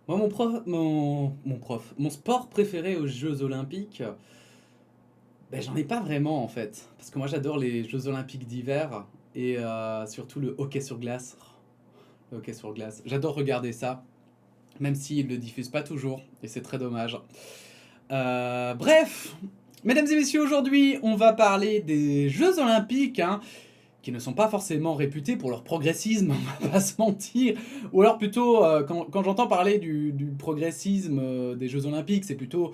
Moi, mon sport préféré aux Jeux Olympiques, ben, j'en ai pas vraiment en fait. Parce que moi, j'adore les Jeux Olympiques d'hiver et surtout le hockey sur glace. Le hockey sur glace. J'adore regarder ça, même s'ils le diffusent pas toujours, et c'est très dommage. Bref, mesdames et messieurs, aujourd'hui, on va parler des Jeux Olympiques, hein, qui ne sont pas forcément réputés pour leur progressisme, on va pas se mentir. Ou alors plutôt, quand j'entends parler du progressisme des Jeux Olympiques, c'est plutôt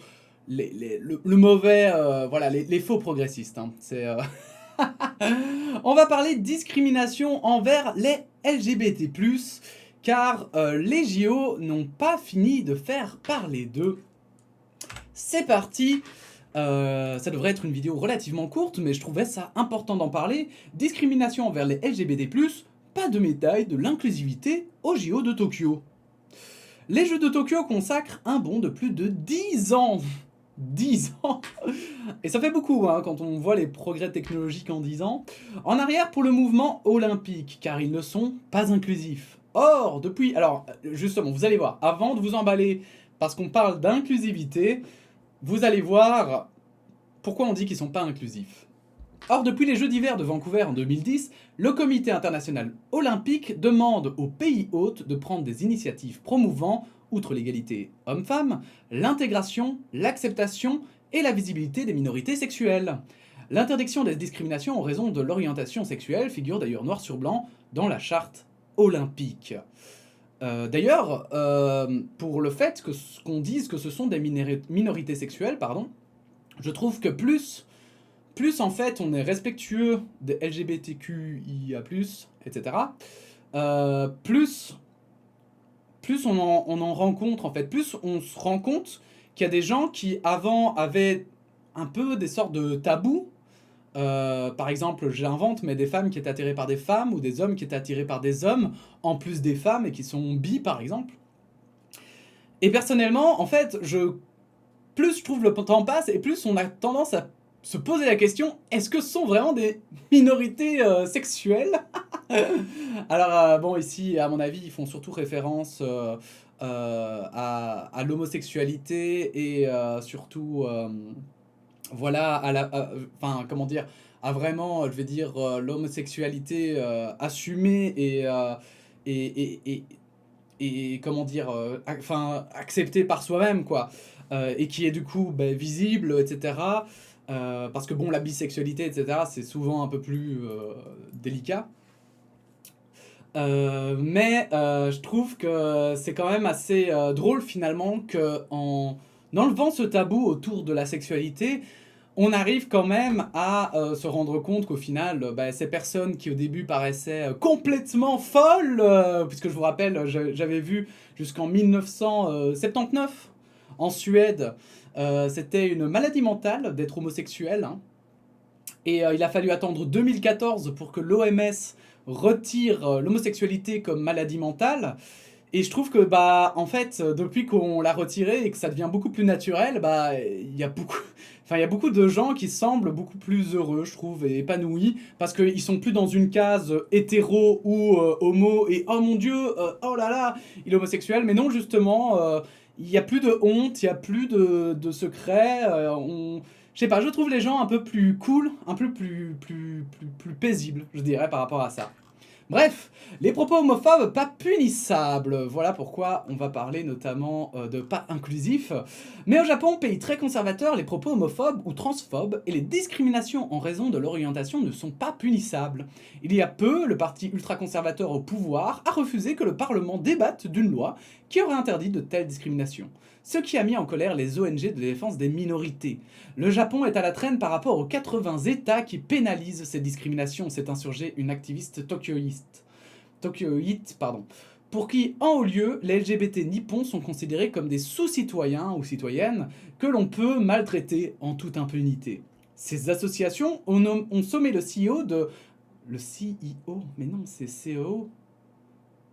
le mauvais, voilà, les faux progressistes, hein. On va parler de discrimination envers les LGBT+, car les JO n'ont pas fini de faire parler d'eux. C'est parti. Ça devrait être une vidéo relativement courte, mais je trouvais ça important d'en parler. Discrimination envers les LGBT+, pas de médaille de l'inclusivité aux JO de Tokyo. Les Jeux de Tokyo consacrent un bond de plus de 10 ans. 10 ans. Et ça fait beaucoup, hein, quand on voit les progrès technologiques en 10 ans. En arrière pour le mouvement olympique, car ils ne sont pas inclusifs. Or, depuis... Alors, justement, vous allez voir, avant de vous emballer, parce qu'on parle d'inclusivité, vous allez voir pourquoi on dit qu'ils sont pas inclusifs. Or, depuis les Jeux d'hiver de Vancouver en 2010, le Comité international olympique demande aux pays hôtes de prendre des initiatives promouvant, outre l'égalité homme-femme, l'intégration, l'acceptation et la visibilité des minorités sexuelles. L'interdiction des discriminations en raison de l'orientation sexuelle figure d'ailleurs noir sur blanc dans la charte olympique. D'ailleurs, pour le fait qu'on dise que ce sont des minorités sexuelles, pardon, je trouve que plus en fait on est respectueux des LGBTQIA+, etc., plus on en rencontre, en fait, plus on se rend compte qu'il y a des gens qui avant avaient un peu des sortes de tabous. Par exemple, j'invente, mais des femmes qui étaient attirées par des femmes ou des hommes qui étaient attirés par des hommes, en plus des femmes et qui sont bi, par exemple. Et personnellement, en fait, plus je trouve le temps passe et plus on a tendance à se poser la question, est-ce que ce sont vraiment des minorités sexuelles? Alors bon, ici à mon avis ils font surtout référence à l'homosexualité et surtout voilà enfin comment dire, à vraiment, je vais dire, l'homosexualité assumée et, et, et comment dire, enfin accepté par soi-même quoi, et qui est du coup bah, visible, etc. Parce que bon, la bisexualité, etc., c'est souvent un peu plus délicat. Mais je trouve que c'est quand même assez drôle finalement que en enlevant ce tabou autour de la sexualité, on arrive quand même à se rendre compte qu'au final, bah, ces personnes qui au début paraissaient complètement folles, puisque je vous rappelle, j'avais vu jusqu'en 1979 en Suède, c'était une maladie mentale d'être homosexuel, hein. Et il a fallu attendre 2014 pour que l'OMS retire l'homosexualité comme maladie mentale. Et je trouve que, bah, en fait, depuis qu'on l'a retiré et que ça devient beaucoup plus naturel, bah, il y a beaucoup, enfin, il y a beaucoup de gens qui semblent beaucoup plus heureux, je trouve, et épanouis, parce qu'ils sont plus dans une case hétéro ou homo, et oh mon dieu, oh là là, il est homosexuel, mais non, justement, il n'y a plus de honte, il n'y a plus de secret, je sais pas, je trouve les gens un peu plus cool, un peu plus paisibles, je dirais, par rapport à ça. Bref, les propos homophobes pas punissables. Voilà pourquoi on va parler notamment de pas inclusif. Mais au Japon, pays très conservateur, les propos homophobes ou transphobes et les discriminations en raison de l'orientation ne sont pas punissables. Il y a peu, le parti ultra-conservateur au pouvoir a refusé que le Parlement débatte d'une loi qui aurait interdit de telles discriminations. Ce qui a mis en colère les ONG de défense des minorités. Le Japon est à la traîne par rapport aux 80 États qui pénalisent ces discriminations, s'est insurgée une activiste tokyoïte, pardon, pour qui, en haut lieu, les LGBT nippons sont considérés comme des sous-citoyens ou citoyennes que l'on peut maltraiter en toute impunité. Ces associations ont sommé le CEO de... Le CEO? Mais non, c'est CEO.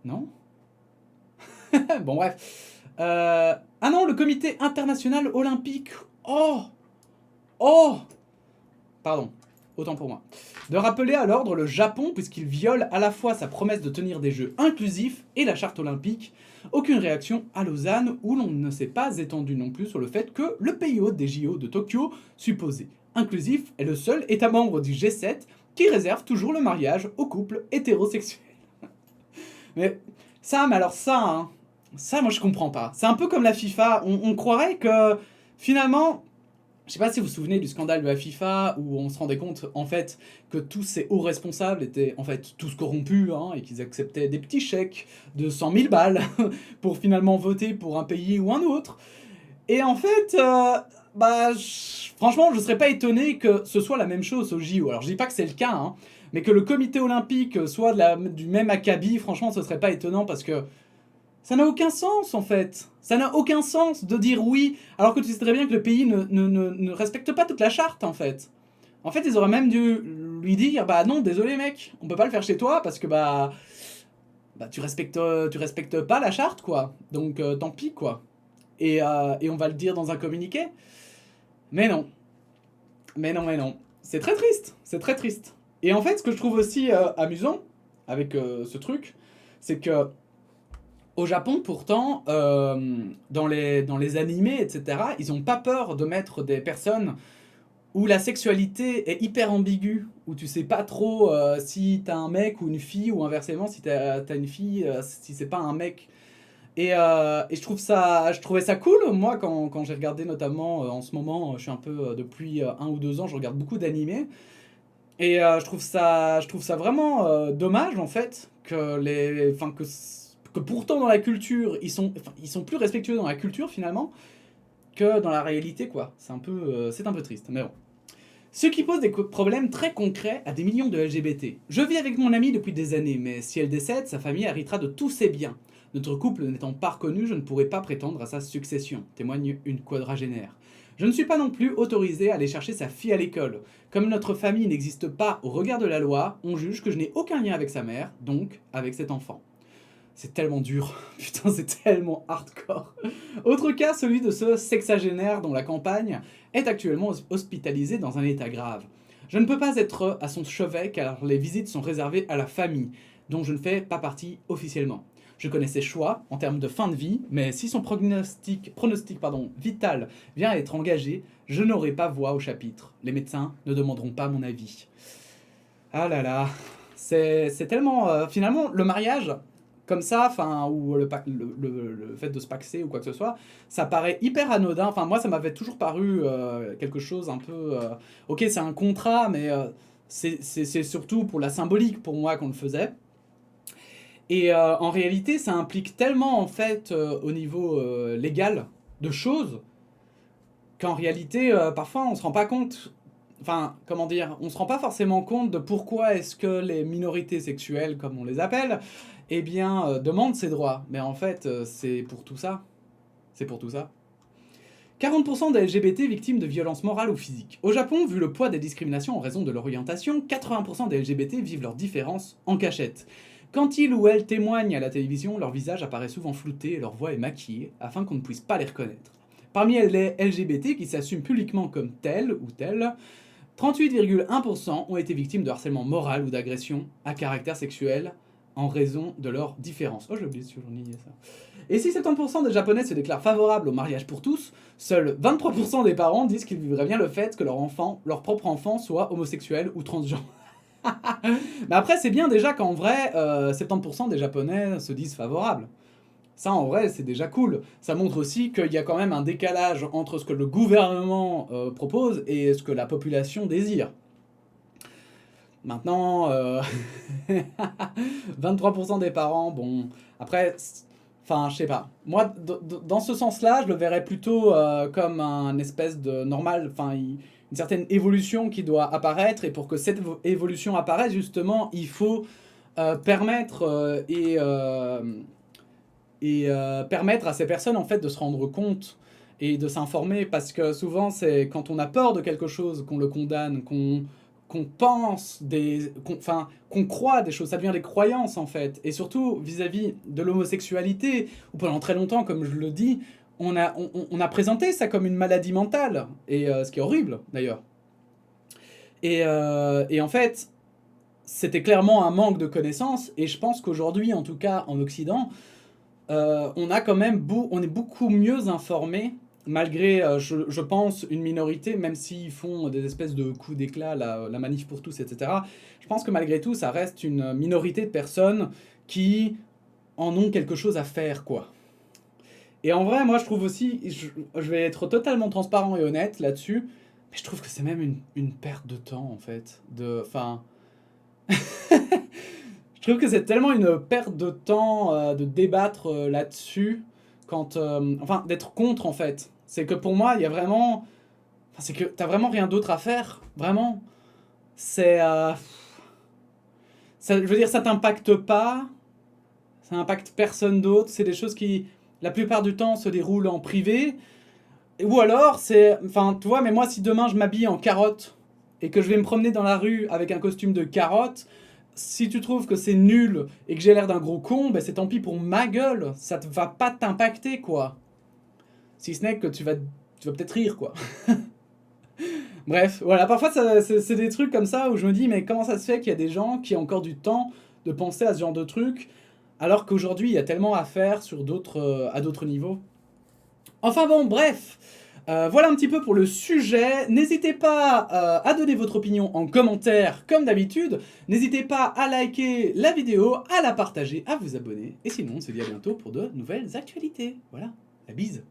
Non? Bon bref. Ah non, le comité international olympique. Oh! Oh! Pardon. autant pour moi. De rappeler à l'ordre le Japon, puisqu'il viole à la fois sa promesse de tenir des Jeux inclusifs et la charte olympique. Aucune réaction à Lausanne, où l'on ne s'est pas étendu non plus sur le fait que le pays hôte des JO de Tokyo, supposé inclusif, est le seul État membre du G7 qui réserve toujours le mariage aux couples hétérosexuels. Mais alors ça, hein, ça moi je comprends pas. C'est un peu comme la FIFA, on croirait que finalement... Je sais pas si vous vous souvenez du scandale de la FIFA où on se rendait compte en fait que tous ces hauts responsables étaient en fait tous corrompus hein, et qu'ils acceptaient des petits chèques de 100 000 balles pour finalement voter pour un pays ou un autre. Et en fait, franchement, je serais pas étonné que ce soit la même chose au JO. Alors je dis pas que c'est le cas, hein, mais que le comité olympique soit du même acabit, franchement, ce serait pas étonnant parce que ça n'a aucun sens en fait. Ça n'a aucun sens de dire oui alors que tu sais très bien que le pays ne respecte pas toute la charte en fait. En fait, ils auraient même dû lui dire bah non, désolé mec, on peut pas le faire chez toi parce que tu respectes pas la charte quoi. Donc tant pis quoi. Et on va le dire dans un communiqué. Mais non. Mais non, mais non. C'est très triste. C'est très triste. Et en fait, ce que je trouve aussi amusant avec ce truc, c'est que au Japon, pourtant, dans les animés, etc., ils n'ont pas peur de mettre des personnes où la sexualité est hyper ambiguë, où tu sais pas trop si t'as un mec ou une fille, ou inversement, si t'as une fille, si c'est pas un mec. Et je trouvais ça cool, moi, quand j'ai regardé notamment, en ce moment, je suis un peu, depuis 1 ou 2 ans, je regarde beaucoup d'animés. Et je trouve ça vraiment dommage, en fait, que pourtant dans la culture, ils sont plus respectueux dans la culture, finalement, que dans la réalité, quoi. C'est un peu triste, mais bon. Ce qui pose des problèmes très concrets à des millions de LGBT. Je vis avec mon amie depuis des années, mais si elle décède, sa famille héritera de tous ses biens. Notre couple n'étant pas reconnu, je ne pourrai pas prétendre à sa succession, témoigne une quadragénaire. Je ne suis pas non plus autorisé à aller chercher sa fille à l'école. Comme notre famille n'existe pas au regard de la loi, on juge que je n'ai aucun lien avec sa mère, donc avec cet enfant. C'est tellement dur, putain c'est tellement hardcore. Autre cas, celui de ce sexagénaire dont la campagne est actuellement hospitalisée dans un état grave. Je ne peux pas être à son chevet car les visites sont réservées à la famille, dont je ne fais pas partie officiellement. Je connais ses choix en termes de fin de vie, mais si son pronostic vital vient à être engagé, je n'aurai pas voix au chapitre. Les médecins ne demanderont pas mon avis. Ah là là, c'est tellement... finalement, le mariage, comme ça, enfin, ou le fait de se paxer ou quoi que ce soit, ça paraît hyper anodin. Enfin, moi, ça m'avait toujours paru quelque chose un peu... ok, c'est un contrat, mais c'est surtout pour la symbolique, pour moi, qu'on le faisait. Et en réalité, ça implique tellement, en fait, au niveau légal, de choses, qu'en réalité, parfois, on se rend pas compte... Enfin, comment dire, on se rend pas forcément compte de pourquoi est-ce que les minorités sexuelles, comme on les appelle, eh bien, demandent ces droits. Mais en fait, c'est pour tout ça. C'est pour tout ça. 40% des LGBT victimes de violences morales ou physiques. Au Japon, vu le poids des discriminations en raison de leur orientation, 80% des LGBT vivent leurs différences en cachette. Quand ils ou elles témoignent à la télévision, leur visage apparaît souvent flouté et leur voix est maquillée, afin qu'on ne puisse pas les reconnaître. Parmi les LGBT qui s'assument publiquement comme tels ou tels, 38,1% ont été victimes de harcèlement moral ou d'agression à caractère sexuel en raison de leur différence. Oh, j'ai oublié de souligner ça. Et si 70% des Japonais se déclarent favorables au mariage pour tous, seuls 23% des parents disent qu'ils vivraient bien le fait que leur propre enfant soit homosexuel ou transgenre. Mais après, c'est bien déjà qu'en vrai, 70% des Japonais se disent favorables. Ça, en vrai, c'est déjà cool. Ça montre aussi qu'il y a quand même un décalage entre ce que le gouvernement propose et ce que la population désire. Maintenant, 23% des parents, bon... Après, enfin, je sais pas. Moi, dans ce sens-là, je le verrais plutôt comme un espèce de normal... Enfin, une certaine évolution qui doit apparaître. Et pour que cette évolution apparaisse, justement, il faut permettre permettre à ces personnes en fait de se rendre compte et de s'informer, parce que souvent c'est quand on a peur de quelque chose qu'on le condamne, qu'on pense qu'on croit des choses, ça devient des croyances en fait. Et surtout vis-à-vis de l'homosexualité, où pendant très longtemps, comme je le dis, on a présenté ça comme une maladie mentale, et ce qui est horrible d'ailleurs. Et en fait, c'était clairement un manque de connaissances, et je pense qu'aujourd'hui, en tout cas en Occident, on a quand même on est beaucoup mieux informés, malgré, je pense, une minorité, même s'ils font des espèces de coups d'éclat, la manif pour tous, etc. Je pense que malgré tout, ça reste une minorité de personnes qui en ont quelque chose à faire, quoi. Et en vrai, moi, je trouve aussi, je vais être totalement transparent et honnête là-dessus, mais je trouve que c'est même une perte de temps, en fait. Enfin, je trouve que c'est tellement une perte de temps de débattre là-dessus, enfin, d'être contre, en fait. C'est que pour moi, il y a vraiment... Enfin, c'est que t'as vraiment rien d'autre à faire, vraiment. C'est... je veux dire, ça t'impacte pas, ça impacte personne d'autre, c'est des choses qui, la plupart du temps, se déroulent en privé. Ou alors, c'est... Enfin, tu vois, mais moi, si demain, je m'habille en carotte et que je vais me promener dans la rue avec un costume de carotte, si tu trouves que c'est nul et que j'ai l'air d'un gros con, ben c'est tant pis pour ma gueule. Ça ne va pas t'impacter, quoi. Si ce n'est que tu vas peut-être rire, quoi. Bref, voilà, parfois c'est des trucs comme ça où je me dis, mais comment ça se fait qu'il y a des gens qui ont encore du temps de penser à ce genre de trucs, alors qu'aujourd'hui il y a tellement à faire sur à d'autres niveaux. Enfin bon, bref, voilà un petit peu pour le sujet. N'hésitez pas à donner votre opinion en commentaire comme d'habitude. N'hésitez pas à liker la vidéo, à la partager, à vous abonner. Et sinon, on se dit à bientôt pour de nouvelles actualités. Voilà, la bise.